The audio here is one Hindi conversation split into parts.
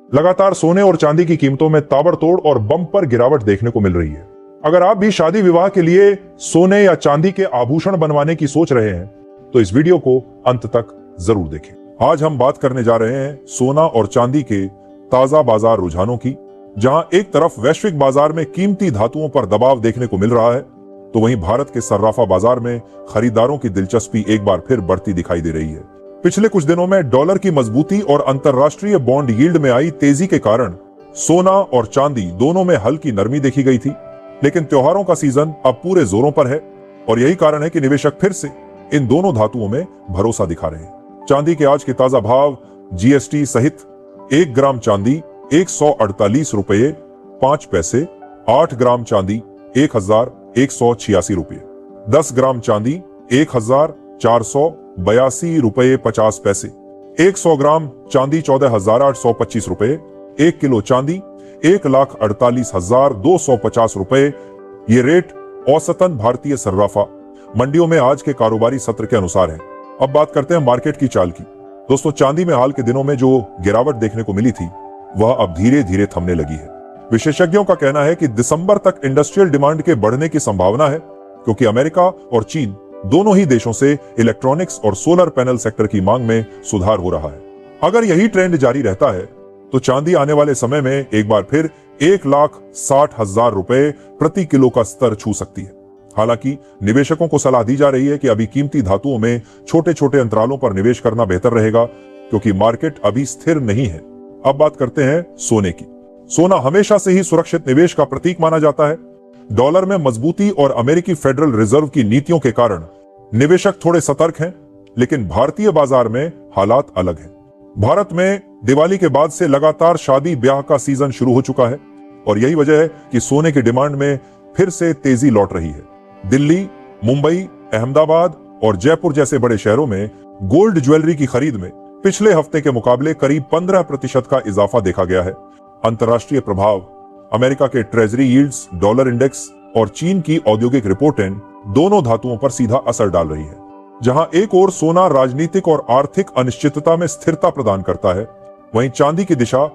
लगातार सोने और चांदी की कीमतों में ताबड़तोड़ और बम्पर गिरावट देखने को मिल रही है। अगर आप भी शादी विवाह के लिए सोने या चांदी के आभूषण बनवाने की सोच रहे हैं तो इस वीडियो को अंत तक जरूर देखें। आज हम बात करने जा रहे हैं सोना और चांदी के ताजा बाजार रुझानों की, जहां एक तरफ वैश्विक बाजार में कीमती धातुओं पर दबाव देखने को मिल रहा है, तो वहीं भारत के सर्राफा बाजार में खरीदारों की दिलचस्पी एक बार फिर बढ़ती दिखाई दे रही है। पिछले कुछ दिनों में डॉलर की मजबूती और अंतर्राष्ट्रीय बॉन्ड यील्ड में आई तेजी के कारण सोना और चांदी दोनों में हल्की नरमी देखी गई थी, लेकिन त्योहारों का सीजन अब पूरे जोरों पर है और यही कारण है कि निवेशक फिर से इन दोनों धातुओं में भरोसा दिखा रहे हैं। चांदी के आज के ताजा भाव जीएसटी सहित 1 ग्राम चांदी 148 रुपये 5 पैसे, 8 ग्राम चांदी 1186 रुपये, 10 ग्राम चांदी 1482 रुपये 50 पैसे, 100 ग्राम चांदी 14,825 रुपये, 1 किलो चांदी 1,48,250 रुपये। ये रेट औसतन भारतीय सर्राफा मंडियों में आज के कारोबारी सत्र के अनुसार है। अब बात करते हैं मार्केट की चाल की। दोस्तों, चांदी में हाल के दिनों में जो गिरावट देखने को मिली थी वह अब धीरे धीरे थमने लगी है। विशेषज्ञों का कहना है कि दिसंबर तक इंडस्ट्रियल डिमांड के बढ़ने की संभावना है, क्योंकि अमेरिका और चीन दोनों ही देशों से इलेक्ट्रॉनिक्स और सोलर पैनल सेक्टर की मांग में सुधार हो रहा है। अगर यही ट्रेंड जारी रहता है तो चांदी आने वाले समय में एक बार फिर 1,60,000 रुपए प्रति किलो का स्तर छू सकती है। हालांकि निवेशकों को सलाह दी जा रही है कि अभी कीमती धातुओं में छोटे छोटे अंतरालों पर निवेश करना बेहतर रहेगा, क्योंकि मार्केट अभी स्थिर नहीं है। अब बात करते हैं सोने की। सोना हमेशा से ही सुरक्षित निवेश का प्रतीक माना जाता है। डॉलर में मजबूती और अमेरिकी फेडरल रिजर्व की नीतियों के कारण निवेशक थोड़े सतर्क हैं, लेकिन भारतीय बाजार में हालात अलग हैं। भारत में दिवाली के बाद से लगातार शादी ब्याह का सीजन शुरू हो चुका है और यही वजह है कि सोने की डिमांड में फिर से तेजी लौट रही है। दिल्ली, मुंबई, अहमदाबाद और जयपुर जैसे बड़े शहरों में गोल्ड ज्वेलरी की खरीद में पिछले हफ्ते के मुकाबले करीब 15% का इजाफा देखा गया है। अंतर्राष्ट्रीय प्रभाव, अमेरिका के ट्रेजरी यील्ड्स, डॉलर इंडेक्स और चीन की औद्योगिक रिपोर्टें दोनों धातुओं पर सीधा असर डाल रही है। जहां एक ओर सोना राजनीतिक और आर्थिक अनिश्चितता में स्थिरता प्रदान करता है, वहीं चांदी की दिशा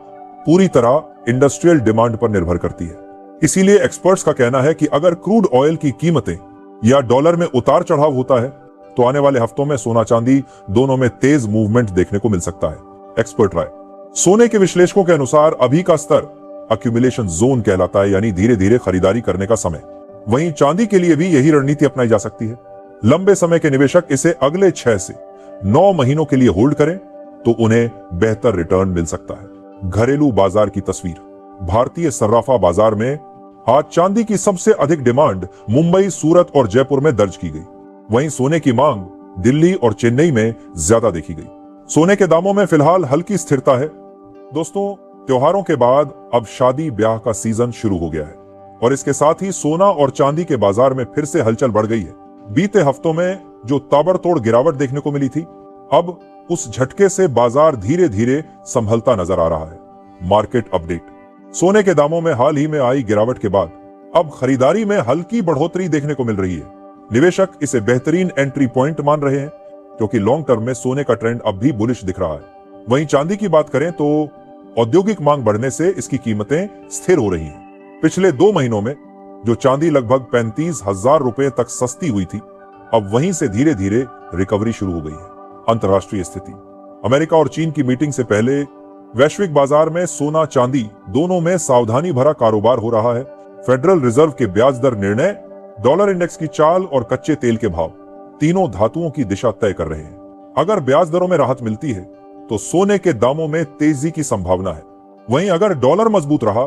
पूरी तरह इंडस्ट्रियल डिमांड पर निर्भर करती है। इसीलिए एक्सपर्ट्स का कहना है कि अगर क्रूड ऑयल की कीमतें या डॉलर में उतार चढ़ाव होता है तो आने वाले हफ्तों में सोना चांदी दोनों में तेज मूवमेंट देखने को मिल सकता है। एक्सपर्ट राय, सोने के विश्लेषकों के अनुसार अभी का स्तर अक्यूमुलेशन जोन कहलाता है, यानी धीरे धीरे खरीदारी करने का समय। वहीं चांदी के लिए भी यही रणनीति अपनाई जा सकती है। लंबे समय के निवेशक इसे अगले 6 से 9 महीनों के लिए होल्ड करें तो उन्हें बेहतर रिटर्न मिल सकता है। घरेलू बाजार की तस्वीर। भारतीय सर्राफा बाजार में आज चांदी की सबसे अधिक डिमांड मुंबई, सूरत और जयपुर में दर्ज की गई। वहीं सोने की मांग दिल्ली और चेन्नई में ज्यादा देखी गई। सोने के दामों में फिलहाल हल्की स्थिरता है। दोस्तों, त्योहारों के बाद अब शादी ब्याह का सीजन शुरू हो गया है और इसके साथ ही सोना और चांदी के बाजार में फिर से हलचल बढ़ गई है। बीते हफ्तों में जो ताबड़तोड़ गिरावट देखने को मिली थी, अब उस झटके से बाजार धीरे धीरे संभलता नजर आ रहा है। Market update. सोने के दामों में हाल ही में आई गिरावट के बाद अब खरीदारी में हल्की बढ़ोतरी देखने को मिल रही है। निवेशक इसे बेहतरीन एंट्री पॉइंट मान रहे हैं, क्योंकि लॉन्ग टर्म में सोने का ट्रेंड अब भी बुलिश दिख रहा है। वहीं चांदी की बात करें तो औद्योगिक मांग बढ़ने से इसकी कीमतें स्थिर हो रही हैं। पिछले 2 महीनों में जो चांदी लगभग 35,000 रुपए तक सस्ती हुई थी, अब वहीं से धीरे धीरे रिकवरी शुरू हो गई है। अंतर्राष्ट्रीय स्थिति। अमेरिका और चीन की मीटिंग से पहले वैश्विक बाजार में सोना चांदी दोनों में सावधानी भरा कारोबार हो रहा है। फेडरल रिजर्व के ब्याज दर निर्णय, डॉलर इंडेक्स की चाल और कच्चे तेल के भाव तीनों धातुओं की दिशा तय कर रहे हैं। अगर ब्याज दरों में राहत मिलती है तो सोने के दामों में तेजी की संभावना है। वहीं अगर डॉलर मजबूत रहा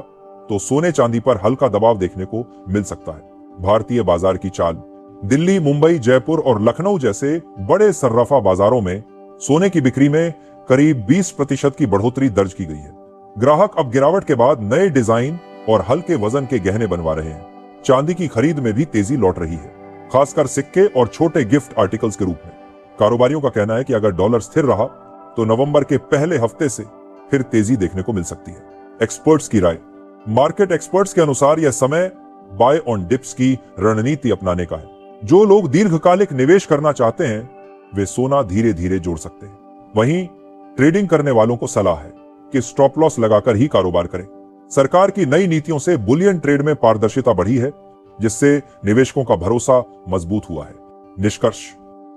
तो सोने चांदी पर हल्का दबाव देखने को मिल सकता है। भारतीय बाजार की चाल। दिल्ली, मुंबई, जयपुर और लखनऊ जैसे बड़े सर्राफा बाजारों में सोने की बिक्री में करीब 20% की बढ़ोतरी दर्ज की गई है। ग्राहक अब गिरावट के बाद नए डिजाइन और हल्के वजन के गहने बनवा रहे हैं। चांदी की खरीद में भी तेजी लौट रही है, खासकर सिक्के और छोटे गिफ्ट आर्टिकल्स के रूप में। कारोबारियों का कहना है कि अगर डॉलर स्थिर रहा तो नवंबर के पहले हफ्ते से फिर तेजी देखने को मिल सकती है। एक्सपर्ट्स की राय। मार्केट एक्सपर्ट्स के अनुसार यह समय बाय ऑन डिप्स की रणनीति अपनाने का है। जो लोग दीर्घकालिक निवेश करना चाहते हैं वे सोना धीरे धीरे जोड़ सकते हैं। वहीं ट्रेडिंग करने वालों को सलाह है कि स्टॉप लॉस लगाकर ही कारोबार करें। सरकार की नई नीतियों से बुलियन ट्रेड में पारदर्शिता बढ़ी है, जिससे निवेशकों का भरोसा मजबूत हुआ है। निष्कर्ष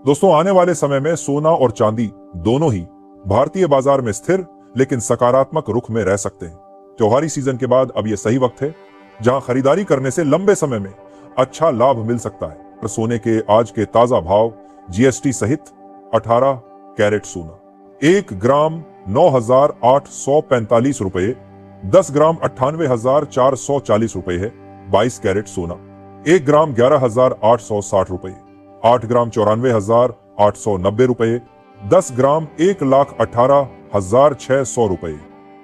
दोस्तों, आने वाले समय में सोना और चांदी दोनों ही भारतीय बाजार में स्थिर लेकिन सकारात्मक रुख में रह सकते हैं। त्योहारी सीजन के बाद अब यह सही वक्त है जहां खरीदारी करने से लंबे समय में अच्छा लाभ मिल सकता है। सोने के आज के ताजा भाव जीएसटी सहित 18 कैरेट सोना 1 ग्राम 9,845 रुपए, 10 ग्राम 98,440 रुपए है। 22 कैरेट सोना 1 ग्राम 11,860 रुपए, 8 ग्राम 94,890 रुपए, 10 ग्राम 1,18,600 रुपए,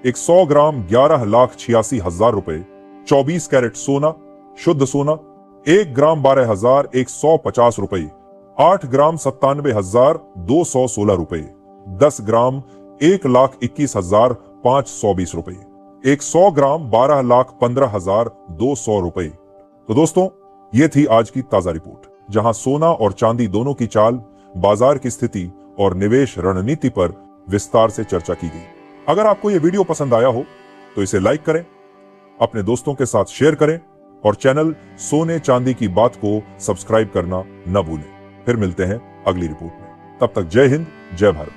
100 ग्राम 11,86,000 रुपए। 24 कैरेट सोना शुद्ध सोना 1 ग्राम 12,150 रुपए, 8 ग्राम 97,216 रुपए, 10 ग्राम 1,21,520 रुपए, 100 ग्राम 12,15,200 रुपए। तो दोस्तों, ये थी आज की ताजा रिपोर्ट, जहां सोना और चांदी दोनों की चाल, बाजार की स्थिति और निवेश रणनीति पर विस्तार से चर्चा की गई। अगर आपको यह वीडियो पसंद आया हो तो इसे लाइक करें, अपने दोस्तों के साथ शेयर करें और चैनल सोने चांदी की बात को सब्सक्राइब करना न भूलें। फिर मिलते हैं अगली रिपोर्ट में। तब तक जय हिंद, जय भारत।